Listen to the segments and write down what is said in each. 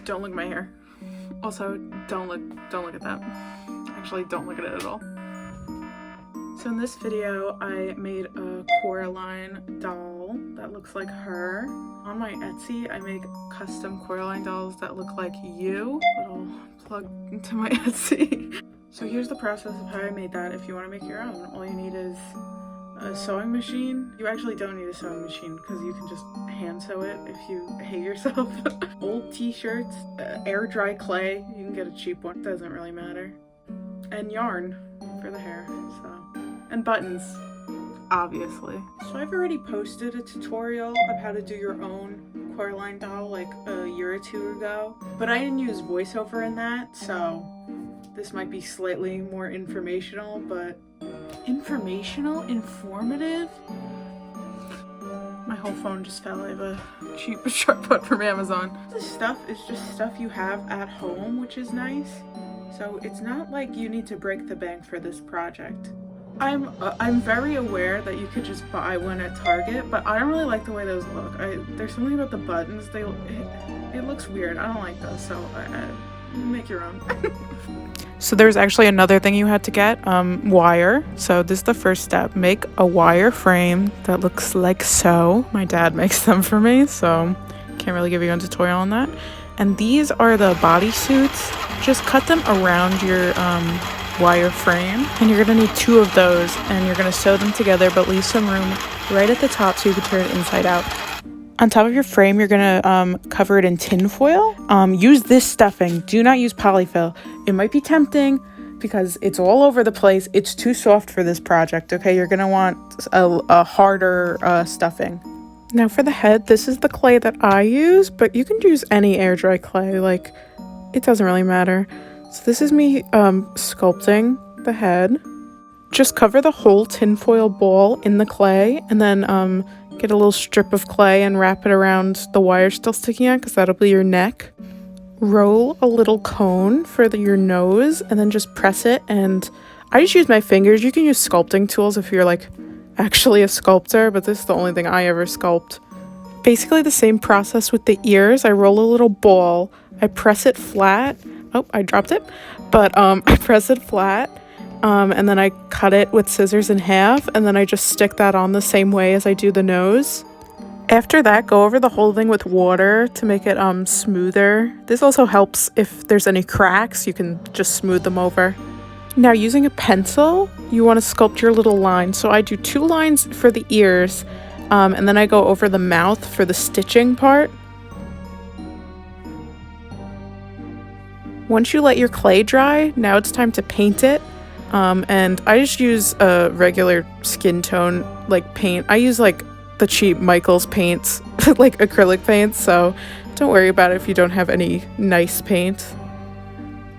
Don't look at my hair. Also, don't look at that. Actually, don't look at it at all. So in this video, I made a Coraline doll that looks like her. On my Etsy, I make custom Coraline dolls that look like you. Little plug into my Etsy. So here's the process of how I made that. If you want to make your own, all you need is a sewing machine. You actually don't need a sewing machine because you can just hand sew it if you hate yourself. Old t-shirts, air dry clay. You can get a cheap one, doesn't really matter. And yarn for the hair, so. And buttons, obviously. So I've already posted a tutorial of how to do your own Coraline doll like a year or two ago, but I didn't use voiceover in that, so this might be slightly more informational, but informational? Informative? My whole phone just fell. I have a cheap sharp one from Amazon. This stuff is just stuff you have at home, which is nice. So it's not like you need to break the bank for this project. I'm very aware that you could just buy one at Target, but I don't really like the way those look. There's something about the buttons. It looks weird. I don't like those, so make your own. So there's actually another thing you had to get, wire. So this is the first step. Make a wire frame that looks like so. My dad makes them for me, so can't really give you a tutorial on that. And these are the bodysuits. Just cut them around your wire frame, and you're gonna need 2 of those, and you're gonna sew them together, but leave some room right at the top so you can turn it inside out. On top of your frame, you're gonna cover it in tin foil. Use this stuffing. Do not use polyfill. It might be tempting because it's all over the place. It's too soft for this project, okay? You're gonna want a harder stuffing. Now for the head, this is the clay that I use, but you can use any air dry clay, like it doesn't really matter. So this is me sculpting the head. Just cover the whole tinfoil ball in the clay, and then get a little strip of clay and wrap it around the wire still sticking out, because that'll be your neck. Roll a little cone for your nose, and then just press it. And I just use my fingers. You can use sculpting tools if you're like actually a sculptor, but this is the only thing I ever sculpt. Basically the same process with the ears. I roll a little ball, I press it flat. Oh, I dropped it. But I press it flat, and then I cut it with scissors in half, and then I just stick that on the same way as I do the nose. After that, go over the whole thing with water to make it smoother. This also helps if there's any cracks, you can just smooth them over. Now using a pencil, you want to sculpt your little line. So I do 2 lines for the ears, and then I go over the mouth for the stitching part. Once you let your clay dry, now it's time to paint it. And I just use a regular skin tone like paint. I use like the cheap Michaels paints, like acrylic paints, so don't worry about it if you don't have any nice paint.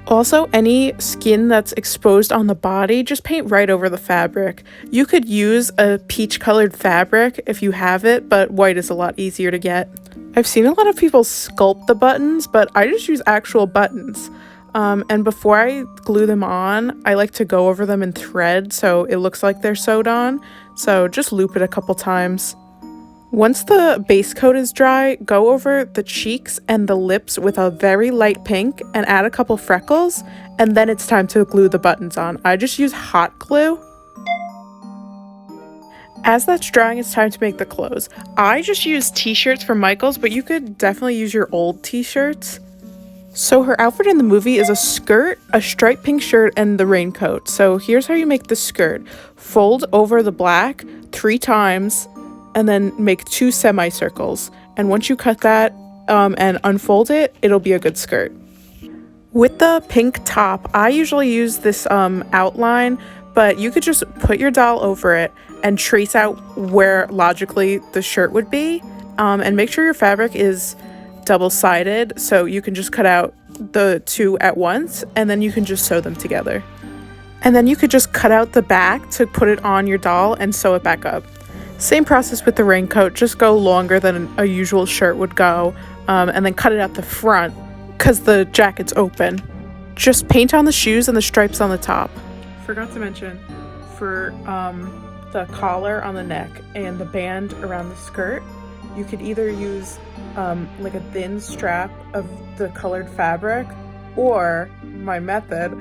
Also, any skin that's exposed on the body, just paint right over the fabric. You could use a peach colored fabric if you have it, but white is a lot easier to get. I've seen a lot of people sculpt the buttons, but I just use actual buttons. And before I glue them on, I like to go over them in thread so it looks like they're sewed on. So just loop it a couple times. Once the base coat is dry, go over the cheeks and the lips with a very light pink and add a couple freckles, and then it's time to glue the buttons on. I just use hot glue. As that's drying, it's time to make the clothes. I just use t-shirts from Michaels, but you could definitely use your old t-shirts. So her outfit in the movie is a skirt, a striped pink shirt, and the raincoat. So here's how you make the skirt. Fold over the black 3 times, and then make 2 semicircles. And once you cut that and unfold it, it'll be a good skirt. With the pink top, I usually use this outline, but you could just put your doll over it and trace out where logically the shirt would be. And make sure your fabric is double-sided, so you can just cut out the 2 at once, and then you can just sew them together. And then you could just cut out the back to put it on your doll and sew it back up. Same process with the raincoat, just go longer than a usual shirt would go, and then cut it out the front because the jacket's open. Just paint on the shoes and the stripes on the top. Forgot to mention, for the collar on the neck and the band around the skirt, you could either use like a thin strap of the colored fabric, or my method,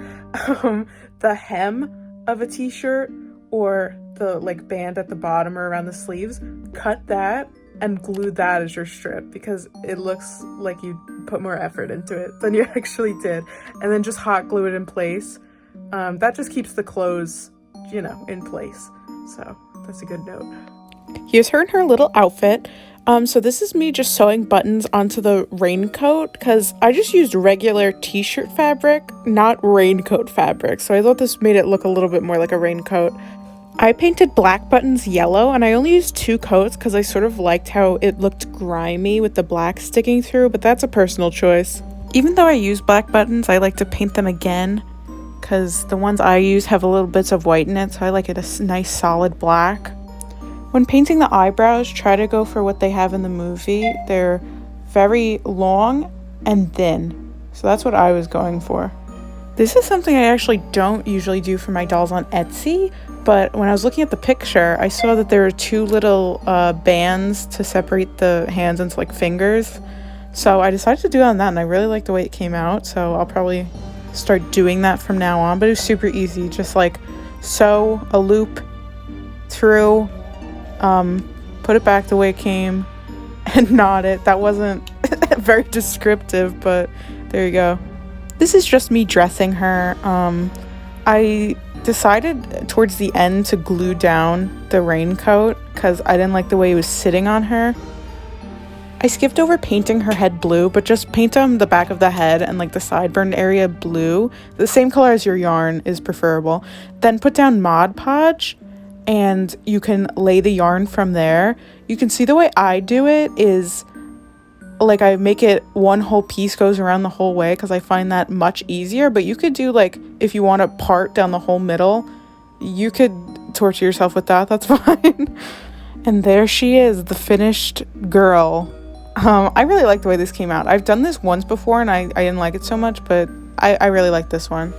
the hem of a t-shirt or the like band at the bottom or around the sleeves, cut that and glue that as your strip, because it looks like you put more effort into it than you actually did, and then just hot glue it in place. That just keeps the clothes, you know, in place. So that's a good note. Here's her in her little outfit. So this is me just sewing buttons onto the raincoat, because I just used regular t-shirt fabric, not raincoat fabric. So I thought this made it look a little bit more like a raincoat. I painted black buttons yellow, and I only used 2 coats because I sort of liked how it looked grimy with the black sticking through, but that's a personal choice. Even though I use black buttons, I like to paint them again because the ones I use have a little bits of white in it, so I like it a nice solid black. When painting the eyebrows, try to go for what they have in the movie. They're very long and thin, so that's what I was going for. This is something I actually don't usually do for my dolls on Etsy, but when I was looking at the picture, I saw that there were 2 little bands to separate the hands into like fingers. So I decided to do it on that, and I really like the way it came out, so I'll probably start doing that from now on. But it was super easy, just like sew a loop through, put it back the way it came, and knot it. That wasn't very descriptive, but there you go. This is just me dressing her. I decided towards the end to glue down the raincoat because I didn't like the way it was sitting on her. I skipped over painting her head blue, but just paint on the back of the head and like the sideburn area blue. The same color as your yarn is preferable. Then put down Mod Podge, and you can lay the yarn from there. You can see the way I do it is like I make it one whole piece goes around the whole way because I find that much easier. But you could do like, if you want to part down the whole middle, you could torture yourself with that. That's fine. And there she is, the finished girl. I really like the way this came out. I've done this once before and I didn't like it so much, but I really like this one.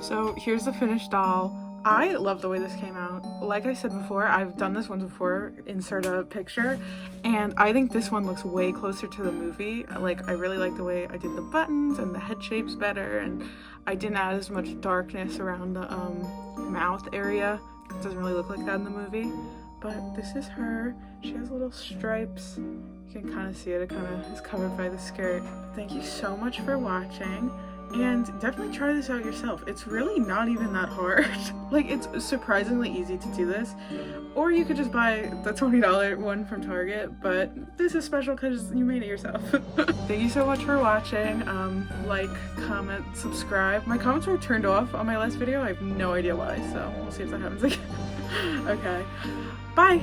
So here's the finished doll. I love the way this came out. Like I said before, I've done this one before, insert a picture, and I think this one looks way closer to the movie. Like, I really like the way I did the buttons and the head shapes better, and I didn't add as much darkness around the mouth area. It doesn't really look like that in the movie. But this is her. She has little stripes. You can kind of see it. It kind of is covered by the skirt. Thank you so much for watching. And definitely try this out yourself. It's really not even that hard. Like, it's surprisingly easy to do this. Or you could just buy the $20 one from Target, but this is special because you made it yourself. Thank you so much for watching. Like, comment, subscribe. My comments were turned off on my last video. I have no idea why, so we'll see if that happens again. Okay, bye!